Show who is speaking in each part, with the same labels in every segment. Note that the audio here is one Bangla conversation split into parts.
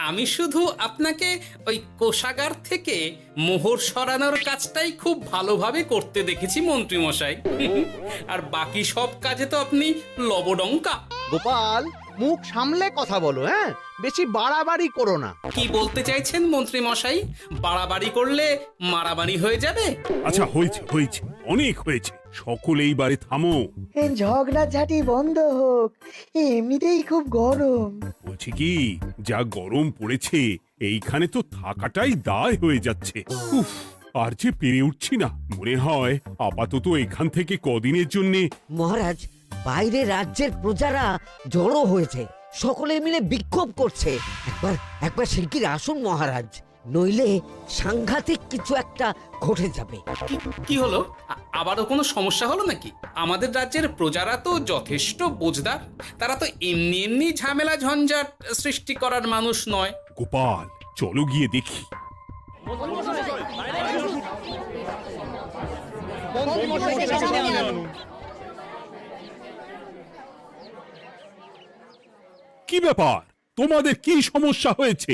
Speaker 1: আমি শুধু আপনাকে ওই কোষাগার থেকে মোহর সরানোর কাজটাই খুব ভালোভাবে করতে দেখেছি মন্ত্রী মশাই। আর বাকি সব কাজে তো আপনি লবডঙ্কা।
Speaker 2: গোপাল, মুখ সামলে কথা বলো, হ্যাঁ? বেশি বাড়াবাড়ি করো না।
Speaker 1: কি বলতে চাইছেন মন্ত্রী মশাই? বাড়াবাড়ি করলে মারামারি হয়ে যাবে?
Speaker 3: আচ্ছা, হয়েছে হয়েছে, অনেক হয়েছে, সকলে এইবারে থামো।
Speaker 4: ঝগড়াঝাটি বন্ধ হোক, এমনিতেই খুব গরম।
Speaker 3: বলছি কি, যা গরম পড়েছে এইখানে তো থাকাটাই দায় হয়ে যাচ্ছে। উফ, আর যে পেরে উঠছি না। মনে হয় আপাতত এখান থেকে কদিনের জন্যে।
Speaker 5: মহারাজ, বাইরে রাজ্যের প্রজারা জড়ো হয়েছে, সকলে মিলে বিক্ষোভ করছে। একবার একবার শিগগির আসুন মহারাজ, নইলে সাংঘাতিক কিছু একটা ঘটে যাবে।
Speaker 1: কি হলো? আবারও কোনো সমস্যা হলো নাকি? আমাদের রাজ্যের প্রজারা তো যথেষ্ট বোঝদার, তারা তো এমনি এমনি ঝামেলা ঝঞ্ঝাট সৃষ্টি করার মানুষ নয়।
Speaker 3: গোপাল, চলো গিয়ে দেখি। কি ব্যাপার, তোমাদের কি সমস্যা হয়েছে?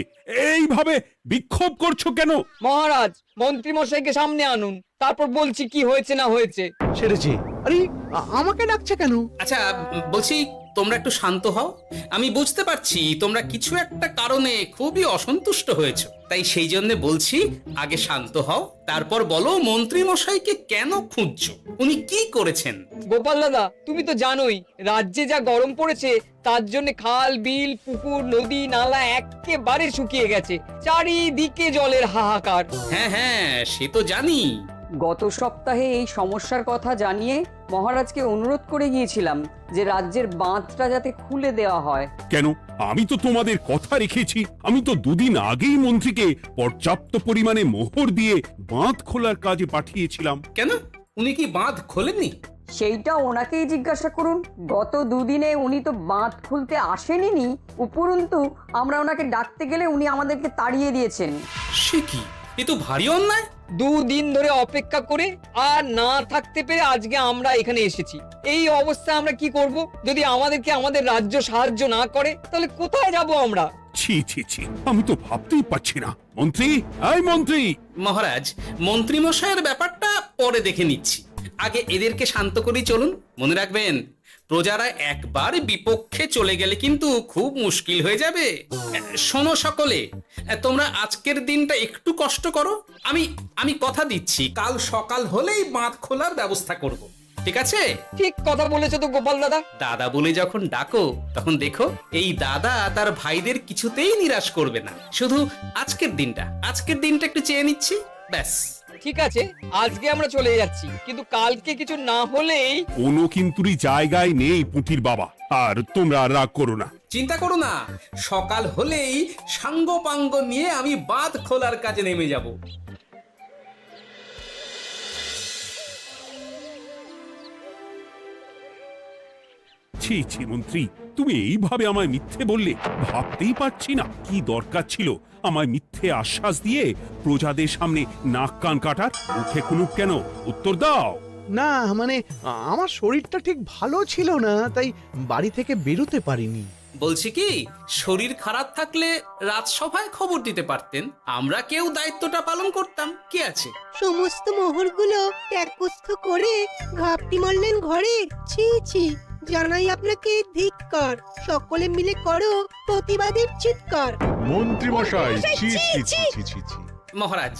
Speaker 3: এইভাবে বিক্ষোভ করছো কেন?
Speaker 6: মহারাজ, মন্ত্রী মশাইকে সামনে আনুন, তারপর বলছি কি হয়েছে না হয়েছে।
Speaker 2: সেরেছে। আরে, আমাকে ডাকছে কেন?
Speaker 1: আচ্ছা, বলছি তোমরা একটু শান্ত হও। আমি বুঝতে পারছি তোমরা কিছু একটা কারণে খুবই অসন্তুষ্ট হয়েছো, তাই সেই জন্য বলছি আগে শান্ত হও, তারপর বলো মন্ত্রী মশাইকে কেন খুঁজছো, উনি কি করেছেন?
Speaker 6: গোপাল দাদা, তুমি তো জানোই রাজ্যে যা গরম পড়েছে, তার জন্য খাল বিল পুকুর নদী নালা একেবারে শুকিয়ে গেছে, চারিদিকে জলের হাহাকার।
Speaker 1: হ্যাঁ হ্যাঁ, সে তো জানি।
Speaker 7: গত সপ্তাহে এই সমস্যার কথা জানিয়ে মহারাজকে অনুরোধ করে গিয়েছিলাম যে রাজ্যের বাঁধটা যাতে খুলে দেওয়া হয়।
Speaker 3: কেন? আমি তো তোমাদের কথা রেখেছি। আমি তো দুদিন আগেই মন্ত্রীকে পর্যাপ্ত পরিমাণে মোহর দিয়ে বাঁধ খোলার কাজে পাঠিয়েছিলাম।
Speaker 1: কেন, উনি কি বাঁধ খোলেননি?
Speaker 7: সেইটা ওনাকেই জিজ্ঞাসা করুন। গত দুদিনে উনি তো বাঁধ খুলতে আসেনি, উপরন্তু আমরা ওনাকে ডাকতে গেলে উনি আমাদেরকে তাড়িয়ে দিয়েছেন।
Speaker 1: সে কি, এ তো ভারী অন্যায়।
Speaker 6: দুদিন ধরে অপেক্ষা করে আর না থাকতে পেরে আজকে আমরা এখানে এসেছি। এই অবস্থা আমরা কি করব? যদি আমাদেরকে আমাদের রাজ্য সাহায্য না করে তাহলে কোথায় যাব আমরা?
Speaker 3: ছি ছি ছি, আমি তো ভাবতেই পারছি না। মন্ত্রী, এই মন্ত্রী!
Speaker 1: মহারাজ, মন্ত্রী মশাইয়ের ব্যাপারটা পরে দেখে নিচ্ছি, আগে এদেরকে শান্ত করেই চলুন। মনে রাখবেন, প্রজারা একবার বিপক্ষে চলে গেলে কিন্তু খুব মুশকিল হয়ে যাবে। শোনো সকলে, তোমরা আজকের দিনটা একটু কষ্ট করো। আমি কথা দিচ্ছি, কাল সকাল হলেই বাঁধ খোলার ব্যবস্থা করব, ঠিক আছে?
Speaker 6: ঠিক কথা বলেছো তো গোপাল দাদা।
Speaker 1: দাদা বলে যখন ডাকো, তখন দেখো এই দাদা তার ভাইদের কিছুতেই নিরাশ করবে না। শুধু আজকের দিনটা একটু চেয়ে নিচ্ছি, ব্যাস।
Speaker 6: ঠিক আছে, আজকে আমরা চলে যাচ্ছি, কিন্তু কালকে কিছু না হলেই।
Speaker 3: কোনো কিন্তুরই জায়গায় নেই পুঁটির বাবা। আর তোমরা রাগ করো না।
Speaker 1: চিন্তা করো না, সকাল হলেই সাঙ্গ পাঙ্গ নিয়ে আমি বাঁধ খোলার কাজে নেমে যাব।
Speaker 3: ছি ছি মন্ত্রী, তুমি এইভাবে আমায় মিথ্যে বললে। ভাবতেই পারছি না কি দরকার ছিল আমায় মিথ্যে আশ্বাস দিয়ে প্রজাদের সামনে নাক কান কাটার। মুখে কুলুপ কেন? উত্তর দাও।
Speaker 2: না, মানে আমার শরীরটা ঠিক ভালো ছিল না, তাই বাড়ি থেকে বেরোতে পারিনি।
Speaker 1: বলছি কি, শরীর খারাপ থাকলে রাজসভায় খবর দিতে পারতেন, আমরা কেউ দায়িত্বটা পালন করতাম, কি আছে?
Speaker 8: সমস্ত মোহরগুলো একস্থ করে ঘাপটি মারলেন ঘরে। ছি ছি, জানাই আপনাকে ধিক্কার। সকলে মিলে করো প্রতিবাদের চিৎকার।
Speaker 9: মন্ত্রী মশাই, ছি ছি ছি ছি ছি ছি।
Speaker 1: মহারাজ,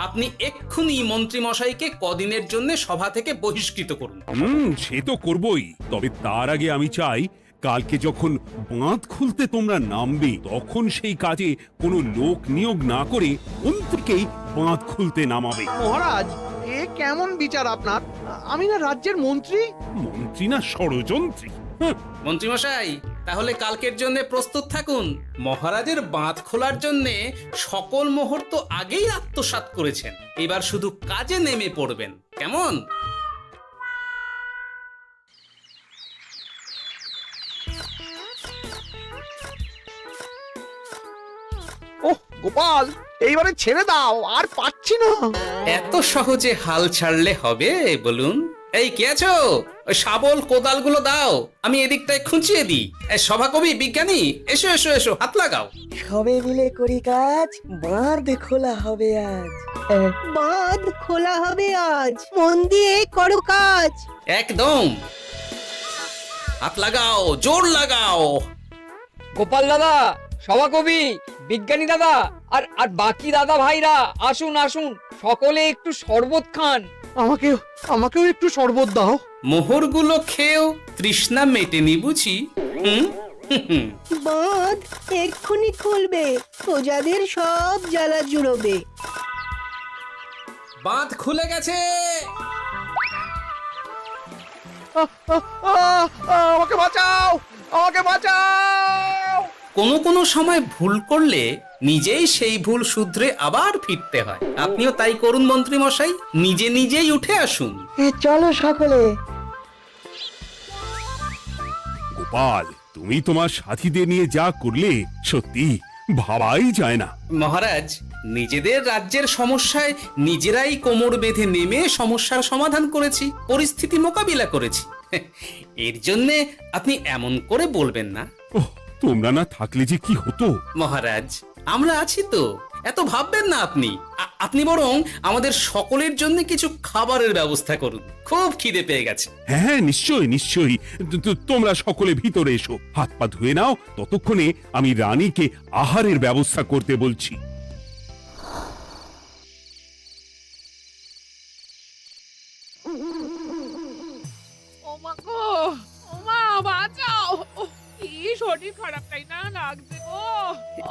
Speaker 1: আপনি এক্ষুনি মন্ত্রী মশাইকে কদিনের জন্য সভা থেকে বহিষ্কৃত করুন।
Speaker 3: সে তো করবই, তবে তার আগে আমি চাই কালকে যখন বাঁধ খুলতে তোমরা নামবে, তখন সেই কাজে কোনো লোক নিয়োগ না করে মন্ত্রীকেই বাঁধ খুলতে নামাবে।
Speaker 2: মহারাজ, এ কেমন বিচার আপনার? আমি না রাজ্যের মন্ত্রী।
Speaker 3: মন্ত্রী না ষড়যন্ত্রী।
Speaker 1: মন্ত্রী মশাই, তাহলে কালকের জন্য প্রস্তুত থাকুন। মহারাজের বাঁধ খোলার জন্য সকল মোহর তো আগেই আত্মসাৎ করেছেন, এবার শুধু কাজে নেমে পড়বেন, কেমন?
Speaker 2: ওহ গোপাল, এইবারে ছেড়ে দাও, আর পাচ্ছি না।
Speaker 1: এত সহজে হাল ছাড়লে হবে বলুন? এই কে আছো? ওই শাবল কোদালগুলো দাও, আমি এদিকটায় খুঁচিয়ে দিই। সভাকবি, বিজ্ঞানী, এসো এসো এসো, হাত লাগাও।
Speaker 4: সবে মিলে করি কাজ, বাঁধ খোলা হবে আজ।
Speaker 8: বাঁধ খোলা হবে আজ, মন দিয়ে করো কাজ।
Speaker 1: একদম, হাত লাগাও, জোর লাগাও।
Speaker 6: গোপাল দাদা, সভাকবি, বিজ্ঞানী দাদা আর আর বাকি দাদা ভাইরা আসুন আসুন, সকলে একটু শরবত খান।
Speaker 2: আমাকেও একটু শরবত দাও।
Speaker 1: মোহরগুলো খেয়েও তৃষ্ণা মেটেনি বুঝি? হুম হুম।
Speaker 8: বাঁধ এক্ষুনি খুলবে, প্রজাদের সব জ্বালা জুড়োবে।
Speaker 1: বাঁধ খুলে গেছে।
Speaker 2: আমাকে বাঁচাও, আমাকে বাঁচাও।
Speaker 1: কোনো কোনো সময় ভুল করলে নিজেই সেই ভুল শুধরে আবার ফিরতে হয়। আপনিও তাই করুন মন্ত্রী মশাই, নিজে নিজেই উঠে আসুন।
Speaker 4: চলো সকলে।
Speaker 3: গোপাল, তুমি তোমার সাথীদের নিয়ে যা করলে সত্যি ভাবাই যায় না।
Speaker 1: মহারাজ, নিজেদের রাজ্যের সমস্যায় নিজেরাই কোমর বেঁধে নেমে সমস্যার সমাধান করেছি, পরিস্থিতি মোকাবিলা করেছি। এর জন্যে আপনি এমন করে বলবেন না।
Speaker 3: ওহ, তোমরা না থাকলে যে কি হতো।
Speaker 1: মহারাজ, আমরা আছি তো, এত ভাববেন না আপনি। আপনি বরং আমাদের সকলের জন্য কিছু খাবারের ব্যবস্থা করুন, খুব খিদে পেয়ে গেছে।
Speaker 3: হ্যাঁ, নিশ্চয়ই নিশ্চয়ই। তোমরা সকলে ভিতরে এসো, হাত পা ধুয়ে নাও। ততক্ষণে আমি রানীকে আহারের ব্যবস্থা করতে বলছি।
Speaker 10: ওমা গো, ওমা বাঁচাও, কি শরীর খারাপটাই না লাগছে গো।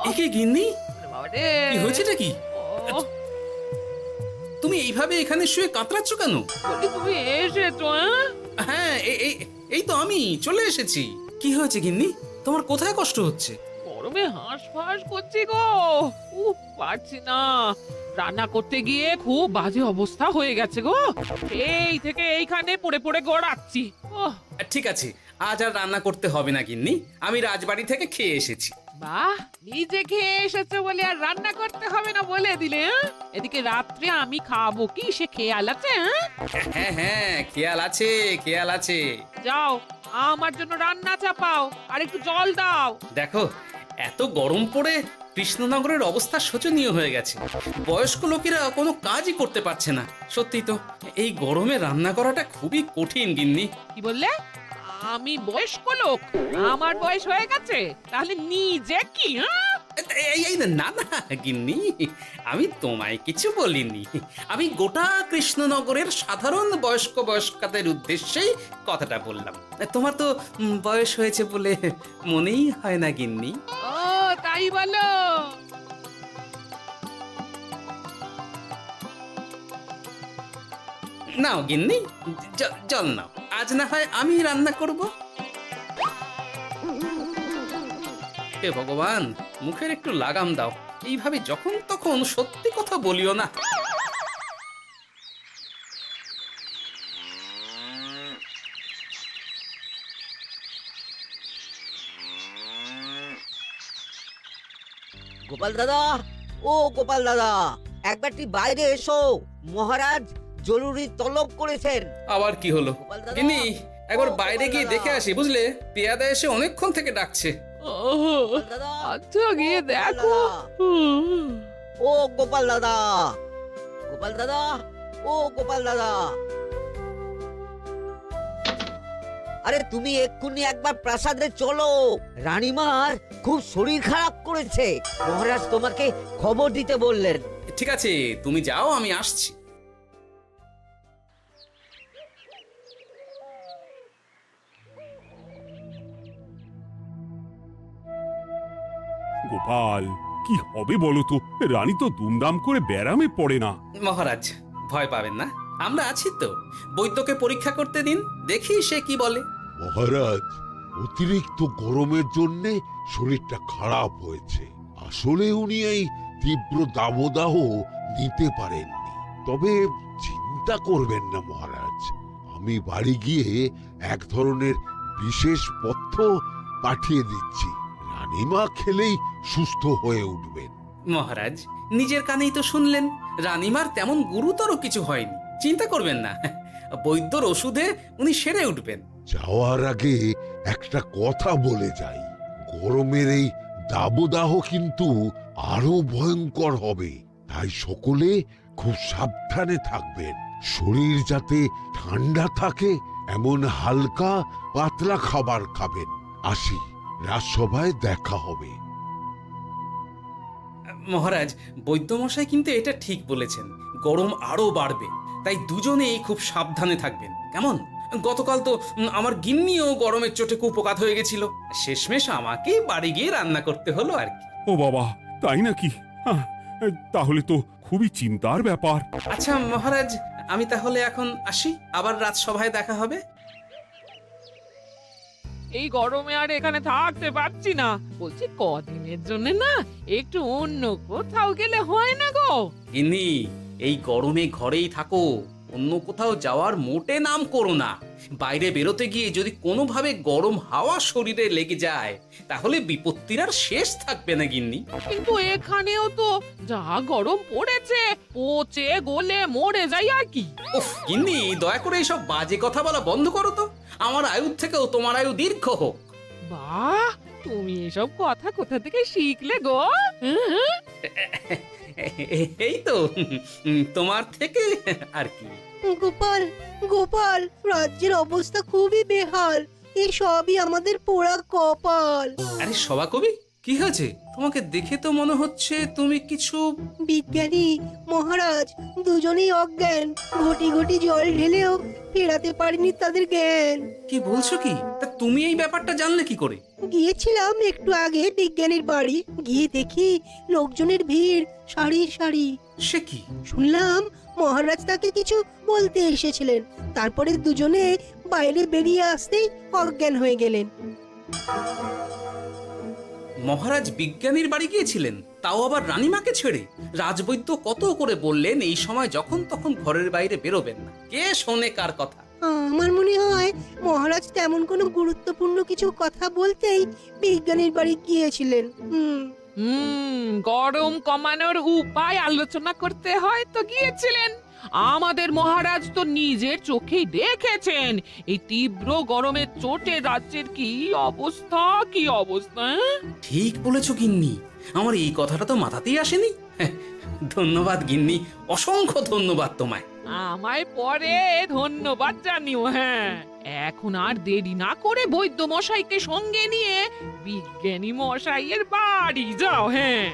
Speaker 1: একে গিন্নি,
Speaker 10: বাবারে,
Speaker 1: কি হয়েছেটা কি?
Speaker 10: ও,
Speaker 1: তুমি এইভাবে এখানে শুয়ে কাতরাচ্ছ কেন?
Speaker 10: বলি তুমি এসেছো?
Speaker 1: হ্যাঁ, এই তো আমি চলে এসেছি। কি হয়েছে গিন্নি? তোমার কোথায় কষ্ট হচ্ছে?
Speaker 10: গরমে হাঁসফাঁস করছি গো, পারছি না। রান্না করতে গিয়ে খুব বাজে অবস্থা হয়ে গেছে গো, এই থেকে এইখানে পড়ে পড়ে গড়াচ্ছি। ওহ,
Speaker 1: ঠিক আছে, আজ আর রান্না করতে হবে না গিন্নি, আমি রাজবাড়ি থেকে খেয়ে এসেছি।
Speaker 10: বাহ, নিজে খেয়ে এসেছো বলে আর রান্না করতে হবে না বলে দিলে, হ্যাঁ? এদিকে রাত্রে আমি খাবো কি সে খেয়াল আছে?
Speaker 1: হ্যাঁ হ্যাঁ, খেয়াল আছে, খেয়াল আছে।
Speaker 10: যাও, আমার জন্য রান্না চাপাও আর একটু জল দাও।
Speaker 1: দেখো, এত গরম পড়ে কৃষ্ণনগরের অবস্থা শোচনীয় হয়ে গেছে। বয়স্ক লোকেরা কোনো কাজই করতে পারছে না। সত্যি তো, এই গরমে রান্না করাটা খুবই কঠিন গিন্নি।
Speaker 10: কি বললে? আমি বয়স্ক লোক? আমার বয়স হয়ে গেছে, তাহলে নিজে কি? হ্যাঁ,
Speaker 1: এই না না গিন্নি, আমি তোমায় কিছু বলিনি। আমি গোটা কৃষ্ণনগরের সাধারণ বয়স্কাদের উদ্দেশ্যেই কথাটা বললাম। তোমার তো বয়স হয়েছে বলে মনেই হয় না গিন্নি।
Speaker 10: ও তাই বলো?
Speaker 1: নাও গিন্নি, জল নাও। আজ না হয় আমি রান্না করব। হে ভগবান, মুখের একটু লাগাম দাও। এইভাবে যখন তখন সত্যি কথা বলিও না।
Speaker 5: গোপাল দাদা, ও গোপাল দাদা, একবারটি বাইরে এসো, মহারাজ জরুরি তলব করেছেন।
Speaker 1: আবার কি হলো?
Speaker 5: গোপাল দাদা,
Speaker 1: গিন্নি, একবার
Speaker 5: ও
Speaker 1: বাইরে
Speaker 5: গোপাল
Speaker 1: গিয়ে
Speaker 5: দাদা।
Speaker 1: দেখে আসি, বুঝলে? পেয়াদা এসে অনেকক্ষণ থেকে ডাকছে।
Speaker 5: গোপাল দাদা,
Speaker 10: আচ্ছা গিয়ে
Speaker 5: গোপাল
Speaker 10: দেখো।
Speaker 5: দাদা, ও গোপাল দাদা, গোপাল দাদা, ও গোপাল দাদা, আরে তুমি এক্ষুনি একবার প্রাসাদে চলো, রানীমার খুব শরীর খারাপ করেছে, মহারাজ তোমাকে খবর দিতে বললেন।
Speaker 1: ঠিক আছে, তুমি যাও, আমি আসছি।
Speaker 3: গোপাল, কি হবে বলো তো? রানী তো দুমদাম করে ব্যারামে পড়ে না।
Speaker 1: মহারাজ, ভয় পাবেন না, আমরা আছি তো। বৈদ্যকে পরীক্ষা করতে দিন, দেখি সে কি বলে।
Speaker 9: মহারাজ, অতিরিক্ত গরমের জন্য শরীরটা খারাপ হয়েছে। আসলে উনি এই তীব্র দাবদাহ নিতে পারেননি। তবে চিন্তা করবেন না মহারাজ, আমি বাড়ি গিয়ে এক ধরনের বিশেষ পথ্য পাঠিয়ে দিচ্ছি। রানীমা খেলেই সুস্থ হয়ে উঠবেন।
Speaker 1: মহারাজ, নিজের কানেই তো শুনলেন, রানীমার তেমন গুরুতর কিছু হয়নি, চিন্তা করবেন না। বৈদ্যর ওষুধে উনি সেরে উঠবেন।
Speaker 9: যাওয়ার আগে একটা কথা বলে যাই, গরমের এই দাবদাহ কিন্তু আরো ভয়ঙ্কর হবে, তাই সকলে খুব সাবধানে থাকবেন। শরীর যাতে ঠান্ডা থাকে এমন হালকা পাতলা খাবার খাবেন। আসি, রাজসভায় দেখা হবে।
Speaker 1: মহারাজ, বৈদ্যমশাই কিন্তু এটা ঠিক বলেছেন, গরম আরো বাড়বে, তাই দুজনেই খুব সাবধানে থাকবেন, কেমন? গতকাল তো আমার গিন্নিও গরমের চোটে কুপকাত হয়ে গেছিল, শেষমেশ আমাকেই বাড়ি গিয়ে রান্না করতে হলো আর কি।
Speaker 3: ও বাবা, তাই নাকি? তাহলে তো খুবই চিন্তার ব্যাপার।
Speaker 1: আচ্ছা মহারাজ, আমি তাহলে এখন আসি, আবার রাজসভায় দেখা হবে।
Speaker 10: এই গরমে আর এখানে থাকতে পারছি না, বলছি কদিনের জন্য না একটু অন্য কোথাও গেলে হয় না গো?
Speaker 1: গিন্নি, এই গরমে ঘরেই থাকো, অন্য কোথাও যাওয়ার মোটে নাম করো না। বাইরে বেরোতে গিয়ে যদি কোনোভাবে গরম হাওয়া শরীরে লেগে যায় তাহলে বিপত্তির আর শেষ থাকবে না গিন্নি।
Speaker 10: কিন্তু এখানেও তো যা গরম পড়েছে, পচে গলে মরে যাই আর কি।
Speaker 1: উফ গিন্নি, দয়া করে এইসব বাজে কথা বলা বন্ধ করো তো, আমার আয়ুর থেকেও তোমার আয়ু দীর্ঘ হোক।
Speaker 10: বাহ, তুমি এসব কথা কোথা থেকে শিখলে গো? হুম?
Speaker 1: এই তো তোমার থেকে আর কি।
Speaker 8: গোপাল, গোপাল, রাজ্যের অবস্থা খুবই বেহাল। এই সবই আমাদের পোড়া কপাল।
Speaker 1: আরে সভা কবি, কি হয়েছে? তোমাকে দেখে তো মনে হচ্ছে তুমি কিছু...
Speaker 8: বিজ্ঞানী মহারাজ দুজনেই অজ্ঞান, ঘটি ঘটি জল ঢেলেও ফেরাতে পারেনি তাদের জ্ঞান।
Speaker 1: কি বলছো কি? তা তুমি এই ব্যাপারটা জানলে কি করে?
Speaker 8: গিয়েছিলাম একটু আগে বিজ্ঞানীর বাড়ি, গিয়ে দেখি লোকজনের ভিড় সারি সারি।
Speaker 1: সে কি?
Speaker 8: শুনলাম মহারাজ তাকে কিছু বলতে এসেছিলেন, তারপরে দুজনে বাইরে বেরিয়ে আসতেই অজ্ঞান হয়ে গেলেন।
Speaker 1: মহারাজ বিজ্ঞানীর বাড়ি গিয়েছিলেন, তাও আবার রানীমাকে ছেড়ে? রাজবৈদ্য কত করে বললেন এই সময় যখন তখন ঘরের বাইরে বেরোবেন না, কে শোনে কার কথা?
Speaker 8: আমার মনে হয় মহারাজ তেমন কোনো গুরুত্বপূর্ণ কিছু কথা বলতেই বিজ্ঞানীর বাড়ি গিয়েছিলেন।
Speaker 10: গরম কমানোর উপায় আলোচনা করতে হয় তো গিয়েছিলেন। আমাদের মহারাজ তো নিজের চোখেই দেখেছেন এই তীব্র গরমের চোটে রাজ্যের কি অবস্থা, কি অবস্থা।
Speaker 1: ঠিক বলেছো গিন্নি, আমার এই কথাটা তো মাথাতেই আসেনি। ধন্যবাদ গিন্নি, অসংখ্য ধন্যবাদ তোমায়।
Speaker 10: আমায় পরে ধন্যবাদ জানিও। হ্যাঁ, এখন আর দেরি না করে বৈদ্য মশাইকে সঙ্গে নিয়ে বিজ্ঞানী মশাইয়ের বাড়ি যাও। হ্যাঁ,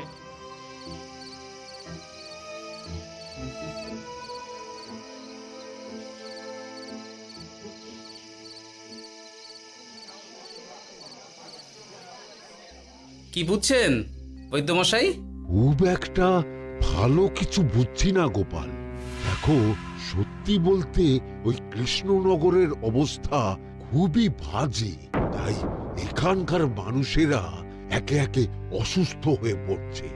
Speaker 1: কি বুঝছেন বৈদ্যমশাই?
Speaker 9: খুব একটা ভালো কিছু বুঝছি না গোপাল। দেখো, সত্যি বলতে ওই কৃষ্ণনগরের অবস্থা খুবই বাজে, তাই এখানকার মানুষেরা একে একে অসুস্থ হয়ে পড়ছে।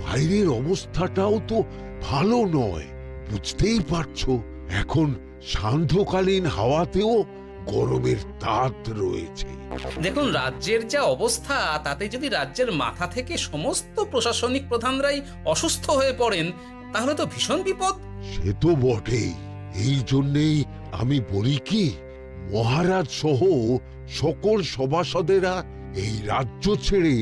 Speaker 9: বাইরের অবস্থাটাও তো ভালো নয়, বুঝতেই পারছো। এখন সান্ধ্যকালীন হাওয়াতেও গরমের তাত রয়েছে।
Speaker 1: দেখুন, রাজ্যের যা অবস্থা তাতে যদি রাজ্যের মাথা থেকে সমস্ত প্রশাসনিক প্রধানরাই অসুস্থ হয়ে পড়েন তাহলে তো ভীষণ বিপদ।
Speaker 9: সে তো বটেই, এই জন্যেই আমি বলি কি, মহারাজ সহ সকল সভাসদেরা এই রাজ্য ছেড়ে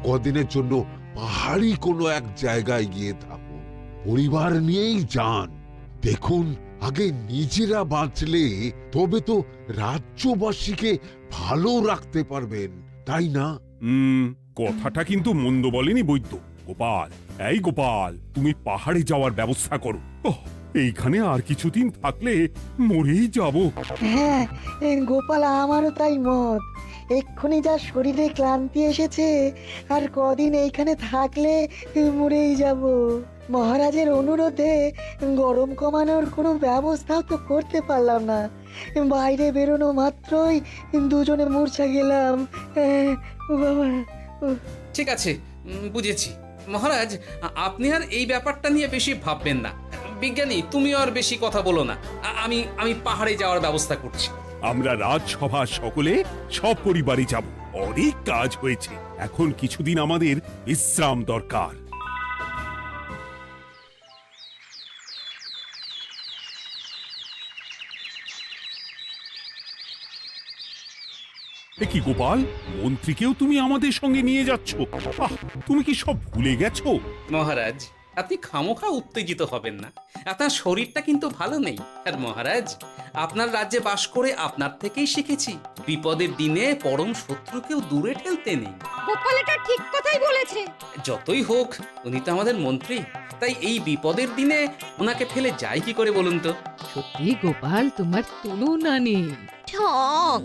Speaker 9: কদিনের জন্য পাহাড়ি কোনো এক জায়গায় গিয়ে থাকুন, পরিবার নিয়েই যান। দেখুন, আগে নিজেরা বাঁচলে তবে তো রাজ্যবাসীকে ভালো রাখতে পারবেন, তাই না?
Speaker 3: কথাটা কিন্তু মন্দ বলেনি বৈদ্য। গোপাল, এই গোপাল, তুমি পাহাড়ে যাওয়ার ব্যবস্থা করো। এইখানে আর কিছুদিন থাকলে মরেই যাব।
Speaker 4: হ্যাঁ গোপাল, আমারও তাই মত। এক্ষুনি যা শরীরে ক্লান্তি এসেছে, আর কদিন এইখানে থাকলে মরেই যাব। মহারাজের অনুরোধে গরম কমানোর কোনো ব্যবস্থাও তো করতে পারলাম না, বাইরে বেরোনো মাত্রই দুজনে মূর্ছা গেলাম। বাবা,
Speaker 1: ঠিক আছে, বুঝেছি। মহারাজ, আপনি আর এই ব্যাপারটা নিয়ে বেশি ভাববেন না। বিজ্ঞানী, তুমিও আর বেশি কথা বলো না। আমি পাহাড়ে যাওয়ার ব্যবস্থা করছি।
Speaker 3: আমরা রাজসভা সকলে সব পরিবারে যাব। অনেক কাজ হয়েছে, এখন কিছুদিন আমাদের বিশ্রাম দরকার। এ কি গোপাল, মন্ত্রীকেও তুমি আমাদের সঙ্গে নিয়ে যাচ্ছ? আহ, তুমি কি সব ভুলে গেছো?
Speaker 1: মহারাজ, আপনি খামোখা উত্তেজিত হবেন না। আপনার শরীরটা কিন্তু ভালো নেই। আর মহারাজ, আপনার রাজ্যে বাস করে আপনার থেকেই শিখেছি বিপদের দিনে পরম শত্রুকেও দূরে ঠেলতে নেই।
Speaker 8: গোপাল এটা ঠিক কথাই বলেছে।
Speaker 1: যতই হোক, উনি তো আমাদের মন্ত্রী, তাই এই বিপদের দিনে ওনাকে ফেলে যায় কি করে বলুন তো?
Speaker 10: সত্যি গোপাল, তোমার তুলনা নেই।
Speaker 8: ঠং,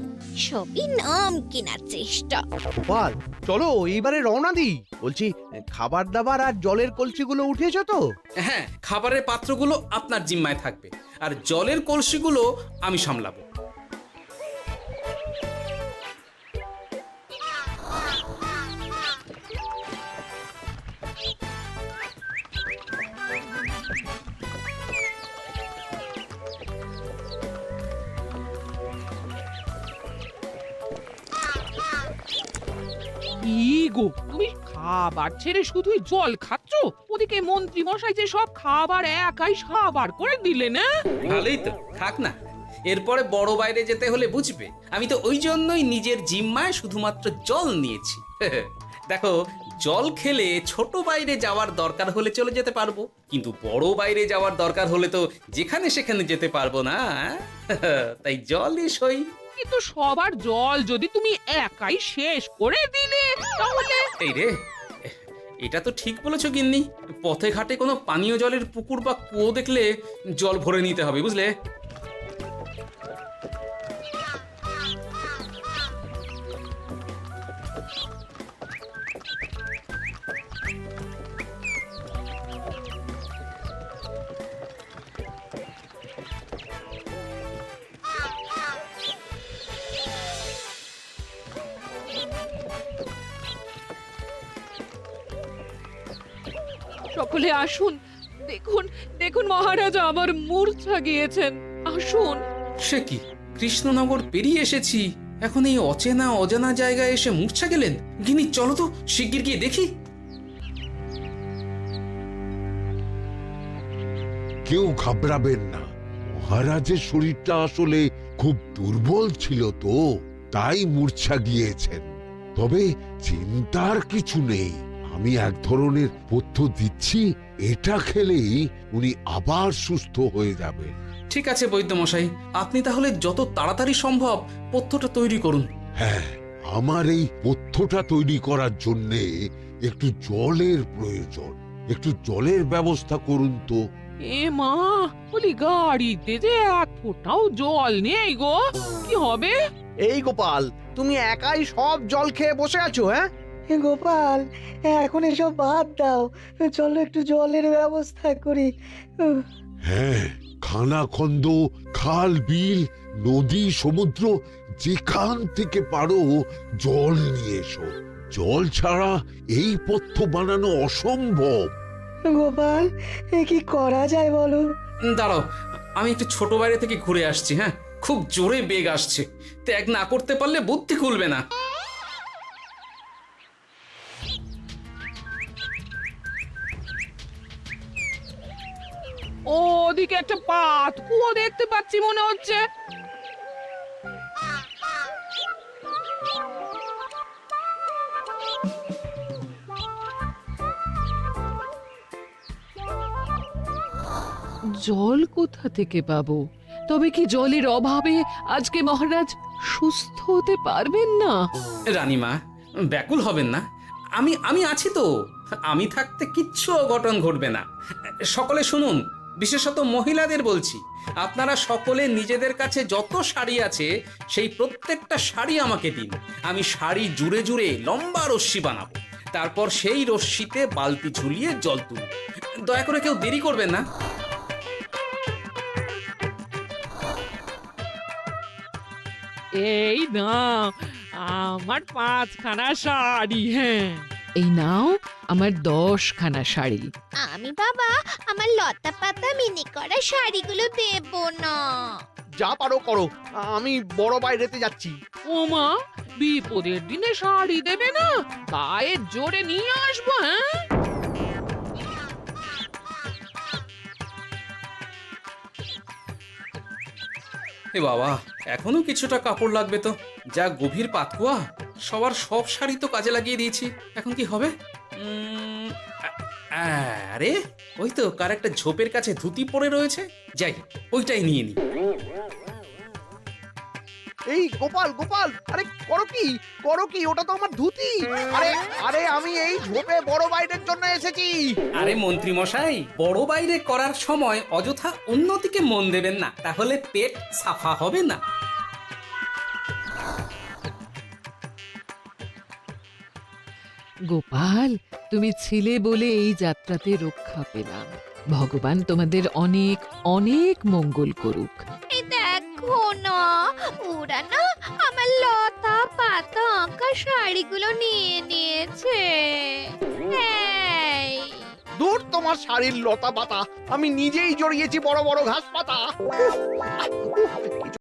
Speaker 8: সবই নাম কেনার চেষ্টা।
Speaker 2: গোপাল, চলো এইবারে রওনা দিই। বলছি, খাবার দাবার আর জলের কলসিগুলো উঠেছো তো?
Speaker 1: হ্যাঁ, খাবারের পাত্রগুলো আপনার জিম্মায় থাকবে, আর জলের কলসিগুলো আমি সামলাবো।
Speaker 10: কি গো, তুমি খাবার ছেড়ে শুধুই জল খাচ্ছ? ওদিকে মন্ত্রী মশাই যে সব খাবার একাই সাবার করে দিলে না?
Speaker 1: ভালোই তো, থাক না। এরপরে বড় বাইরে যেতে হলে বুঝবে, আমি তো ওই জন্যই নিজের জিম্মায় শুধুমাত্র জল নিয়েছি। দেখো, জল খেলে ছোট বাইরে যাওয়ার দরকার হলে চলে যেতে পারবো, কিন্তু বড় বাইরে যাওয়ার দরকার হলে তো যেখানে সেখানে যেতে পারবো না। তাই জলই সই।
Speaker 10: কিন্তু সবার জল যদি তুমি একাই শেষ করে দিলে, তাহলে
Speaker 1: এই রে, এটা তো ঠিক বলেছো গিন্নি। পথে ঘাটে কোনো পানীয় জলের পুকুর বা কুয়ো দেখলে জল ভরে নিতে হবে, বুঝলে?
Speaker 10: সকলে আসুন। দেখুন, দেখুন মহারাজা আমার মূর্ছা গিয়েছেন। আসুন।
Speaker 1: সে কি, কৃষ্ণনগর পেরিয়ে এসেছি, এখন এই অচেনা অজানা জায়গায় এসে মূর্ছা গেলেন? গিন্নি, চলো তো শিগগির গিয়ে দেখি।
Speaker 9: কেউ ঘাবড়াবেন না, মহারাজের শরীরটা আসলে খুব দুর্বল ছিল তো, তাই মূর্ছা গিয়েছেন। তবে চিন্তার কিছু নেই, আমি এক ধরনের পথ্য দিচ্ছি, এটা খেলেই উনি আবার সুস্থ হয়ে যাবেন।
Speaker 1: ঠিক আছে বৈদ্য মশাই, আপনি তাহলে যত তাড়াতাড়ি সম্ভব পথ্যটা তৈরি করুন।
Speaker 9: হ্যাঁ, আমার এই পথ্যটা তৈরি করার জন্যে একটু জলের প্রয়োজন। একটু জলের ব্যবস্থা করুন তো।
Speaker 10: এ মা, বলি গাড়িতে যে এক ফোঁটাও জল নেই গো, কি হবে?
Speaker 2: এই গোপাল, তুমি একাই সব জল খেয়ে বসে আছো? হ্যাঁ
Speaker 4: গোপাল, এখন এসব বাদ দাও, চলো একটু জলের ব্যবস্থা করি।
Speaker 9: হ্যাঁ, খানাখন্দ, খাল, বিল, নদী, সমুদ্র, যেখান থেকে পারো জল নিয়ে এসো। জল ছাড়া এই পথ্য বানানো অসম্ভব।
Speaker 4: গোপাল, এ কি করা যায় বলো?
Speaker 1: দাঁড়াও, আমি একটু ছোট বাইরে থেকে ঘুরে আসছি। হ্যাঁ, খুব জোরে বেগ আসছে, ত্যাগ না করতে পারলে বুদ্ধি খুলবে না।
Speaker 10: ওদিকে একটা পাত কুয়ো দেখতে পাচ্ছি মনে হচ্ছে। জল কোথা থেকে পাবো? তবে কি জলের অভাবে আজকে মহারাজ সুস্থ হতে পারবেন না?
Speaker 1: রানীমা, ব্যাকুল হবেন না, আমি আমি আছি তো। আমি থাকতে কিচ্ছু অঘটন ঘটবে না। সকলে শুনুন, বিশেষত মহিলাদের বলছি, আপনারা সকলে নিজেদের কাছে যত শাড়ি আছে সেই প্রত্যেকটা শাড়ি আমাকে দিন। আমি শাড়ি জুড়ে জুড়ে লম্বা রশ্মি বানাবো, তারপর সেই রশ্মিতে বালতি ঝুলিয়ে জল তুলব। দয়া করে কেউ দেরি করবেন না।
Speaker 10: এই নাও আমার 5খানা শাড়ি। হ্যাঁ, এই নাও আমার 10খানা শাড়ি।
Speaker 8: আমি বাবা আমার লতা পাতা মিনি করা শাড়িগুলো দেব না।
Speaker 2: যা পারো করো, আমি বড় বাইরেতে যাচ্ছি।
Speaker 10: ও মা, বিপদের দিনে শাড়ি দেবে না? গায়ের জোরে নিয়ে আসবো। হ্যাঁ,
Speaker 1: এ বাবা, এখনো কিছুটা কাপড় লাগবে তো। যা গভীর পাতকুয়া, সবার সব শাড়ি তো কাজে লাগিয়ে দিয়েছি, এখন কি হবে? আরে ওই তো কার একটা ঝোপের কাছে ধুতি পড়ে রয়েছে, যাই ওইটাই নিয়ে নি।
Speaker 2: এই গোপাল গোপাল, আরে করো কি ওটা তো আমার ধুতি। আরে আরে আমি এই ঝোপে বড় বাইরের জন্য এসেছি।
Speaker 1: আরে মন্ত্রী মশাই, বড় বাইরে করার সময় অযথা অন্যদিকে মন দেবেন না, তাহলে পেট সাফা হবে না।
Speaker 10: গোপাল, তুমি ছিলে বলে এই যাত্রাতে রক্ষা পেলাম। ভগবান তোমাদের অনেক অনেক মঙ্গল করুক।
Speaker 11: এই দেখো না, ওরা না আমার লতা পাতা আঁকা শাড়িগুলো নিয়ে নিয়েছে। এই
Speaker 2: দূর তোমার শাড়ির লতা পাতা, আমি নিজেই জড়িয়েছি বড় বড় ঘাস পাতা।